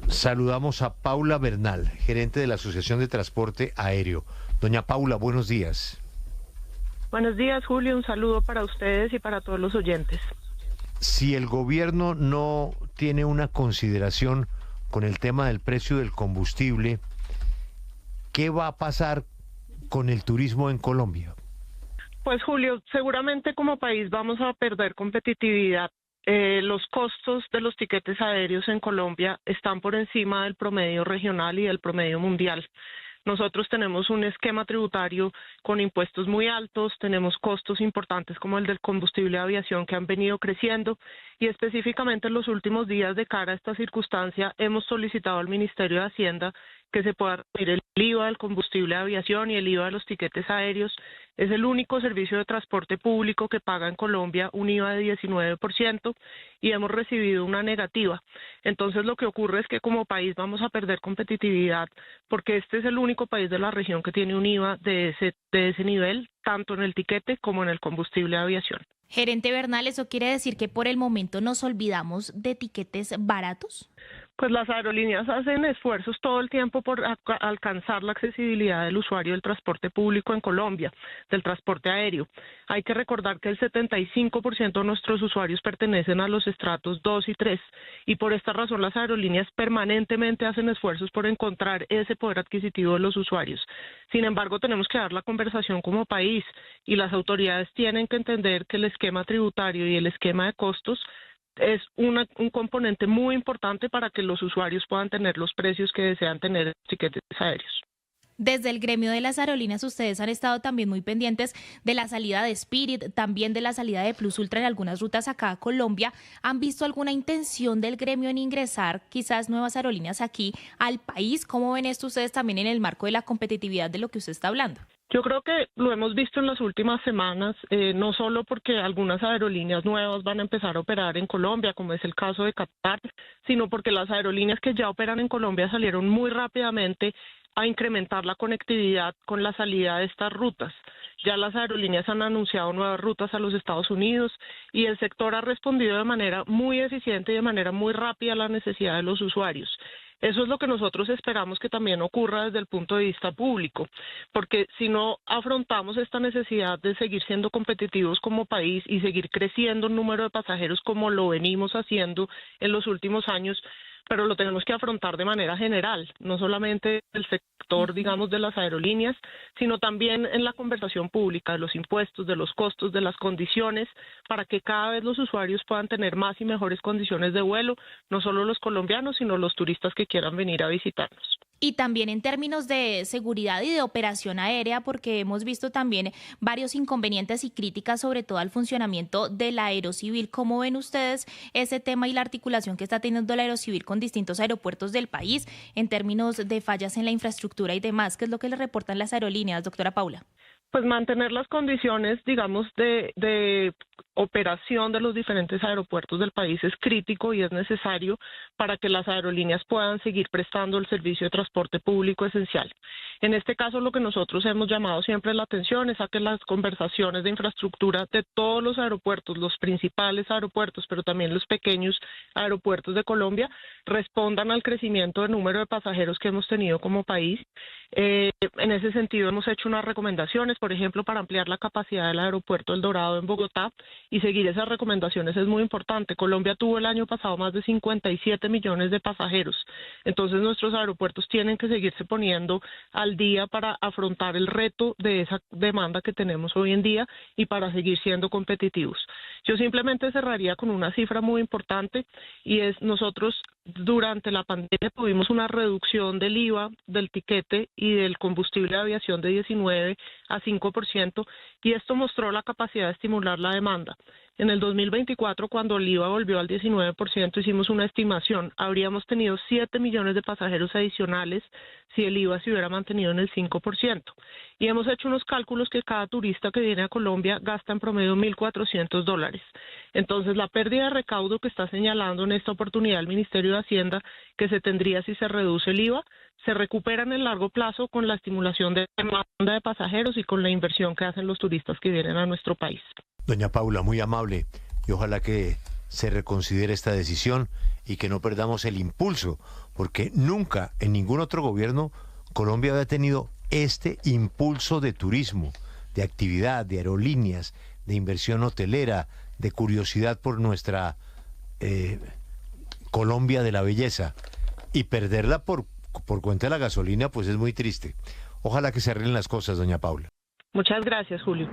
Saludamos a Paula Bernal, gerente de la Asociación de Transporte Aéreo. Doña Paula, buenos días. Buenos días, Julio. Un saludo para ustedes y para todos los oyentes. Si el gobierno no tiene una consideración con el tema del precio del combustible, ¿qué va a pasar con el turismo en Colombia? Pues, Julio, seguramente como país vamos a perder competitividad. Los costos de los tiquetes aéreos en Colombia están por encima del promedio regional y del promedio mundial. Nosotros tenemos un esquema tributario con impuestos muy altos, tenemos costos importantes como el del combustible de aviación que han venido creciendo y específicamente en los últimos días de cara a esta circunstancia hemos solicitado al Ministerio de Hacienda que se pueda reducir el IVA del combustible de aviación y el IVA de los tiquetes aéreos. Es el único servicio de transporte público que paga en Colombia un IVA de 19% y hemos recibido una negativa. Entonces lo que ocurre es que como país vamos a perder competitividad porque este es el único país de la región que tiene un IVA de ese nivel, tanto en el tiquete como en el combustible de aviación. Gerente Bernal, ¿eso quiere decir que por el momento nos olvidamos de tiquetes baratos? Pues las aerolíneas hacen esfuerzos todo el tiempo por alcanzar la accesibilidad del usuario del transporte público en Colombia, del transporte aéreo. Hay que recordar que el 75% de nuestros usuarios pertenecen a los estratos 2 y 3 y por esta razón las aerolíneas permanentemente hacen esfuerzos por encontrar ese poder adquisitivo de los usuarios. Sin embargo, tenemos que dar la conversación como país y las autoridades tienen que entender que el esquema tributario y el esquema de costos es un componente muy importante para que los usuarios puedan tener los precios que desean tener en los tiquetes aéreos. Desde el gremio de las aerolíneas, ustedes han estado también muy pendientes de la salida de Spirit, también de la salida de Plus Ultra en algunas rutas acá a Colombia. ¿Han visto alguna intención del gremio en ingresar quizás nuevas aerolíneas aquí al país? ¿Cómo ven esto ustedes también en el marco de la competitividad de lo que usted está hablando? Yo creo que lo hemos visto en las últimas semanas, no solo porque algunas aerolíneas nuevas van a empezar a operar en Colombia, como es el caso de Qatar, sino porque las aerolíneas que ya operan en Colombia salieron muy rápidamente a incrementar la conectividad con la salida de estas rutas. Ya las aerolíneas han anunciado nuevas rutas a los Estados Unidos y el sector ha respondido de manera muy eficiente y de manera muy rápida a la necesidad de los usuarios. Eso es lo que nosotros esperamos que también ocurra desde el punto de vista público, porque si no afrontamos esta necesidad de seguir siendo competitivos como país y seguir creciendo el número de pasajeros como lo venimos haciendo en los últimos años, pero lo tenemos que afrontar de manera general, no solamente el sector, digamos, de las aerolíneas, sino también en la conversación pública de los impuestos, de los costos, de las condiciones, para que cada vez los usuarios puedan tener más y mejores condiciones de vuelo, no solo los colombianos, sino los turistas que quieran venir a visitarnos. Y también en términos de seguridad y de operación aérea, porque hemos visto también varios inconvenientes y críticas, sobre todo al funcionamiento de la Aerocivil. ¿Cómo ven ustedes ese tema y la articulación que está teniendo la Aerocivil con distintos aeropuertos del país en términos de fallas en la infraestructura y demás? ¿Qué es lo que le reportan las aerolíneas, doctora Paula? Pues mantener las condiciones, digamos, de operación de los diferentes aeropuertos del país es crítico y es necesario para que las aerolíneas puedan seguir prestando el servicio de transporte público esencial. En este caso, lo que nosotros hemos llamado siempre la atención es a que las conversaciones de infraestructura de todos los aeropuertos, los principales aeropuertos, pero también los pequeños aeropuertos de Colombia, respondan al crecimiento del número de pasajeros que hemos tenido como país. En ese sentido, hemos hecho unas recomendaciones, por ejemplo, para ampliar la capacidad del aeropuerto El Dorado en Bogotá, y seguir esas recomendaciones es muy importante. Colombia tuvo el año pasado más de 57 millones de pasajeros, entonces nuestros aeropuertos tienen que seguirse poniendo al día para afrontar el reto de esa demanda que tenemos hoy en día y para seguir siendo competitivos. Yo simplemente cerraría con una cifra muy importante y es nosotros durante la pandemia tuvimos una reducción del IVA, del tiquete y del combustible de aviación de 19 a 5% y esto mostró la capacidad de estimular la demanda. En el 2024, cuando el IVA volvió al 19%, hicimos una estimación. Habríamos tenido 7 millones de pasajeros adicionales si el IVA se hubiera mantenido en el 5%. Y hemos hecho unos cálculos que cada turista que viene a Colombia gasta en promedio $1.400. Entonces, la pérdida de recaudo que está señalando en esta oportunidad el Ministerio de Hacienda, que se tendría si se reduce el IVA, se recupera en el largo plazo con la estimulación de demanda de pasajeros y con la inversión que hacen los turistas que vienen a nuestro país. Doña Paula, muy amable, y ojalá que se reconsidere esta decisión y que no perdamos el impulso porque nunca en ningún otro gobierno Colombia había tenido este impulso de turismo, de actividad, de aerolíneas, de inversión hotelera, de curiosidad por nuestra Colombia de la belleza. Y perderla por cuenta de la gasolina, pues es muy triste. Ojalá que se arreglen las cosas, doña Paula. Muchas gracias, Julio.